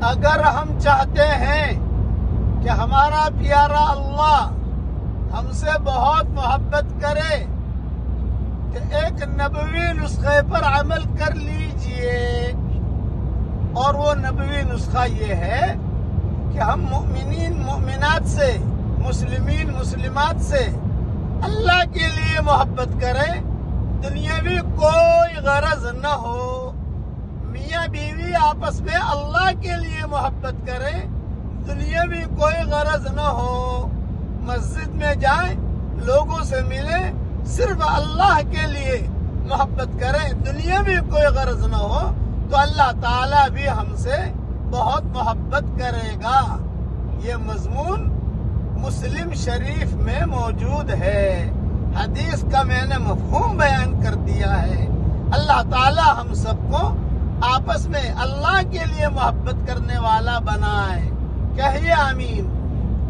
اگر ہم چاہتے ہیں کہ ہمارا پیارا اللہ ہم سے بہت محبت کرے تو ایک نبوی نسخے پر عمل کر لیجئے، اور وہ نبوی نسخہ یہ ہے کہ ہم مؤمنین مؤمنات سے، مسلمین مسلمات سے اللہ کے لیے محبت کریں، دنیاوی کوئی غرض نہ ہو۔ میاں بیوی آپس میں اللہ کے لیے محبت کریں، دنیاوی کوئی غرض نہ ہو۔ مسجد میں جائیں، لوگوں سے ملیں، صرف اللہ کے لیے محبت کریں، دنیاوی کوئی غرض نہ ہو، تو اللہ تعالیٰ بھی ہم سے بہت محبت کرے گا۔ یہ مضمون مسلم شریف میں موجود ہے۔ حدیث کا میں نے مفہوم بیان کر دیا ہے۔ اللہ تعالیٰ ہم سب کو آپس میں اللہ کے لیے محبت کرنے والا بنائے۔ کہیے آمین۔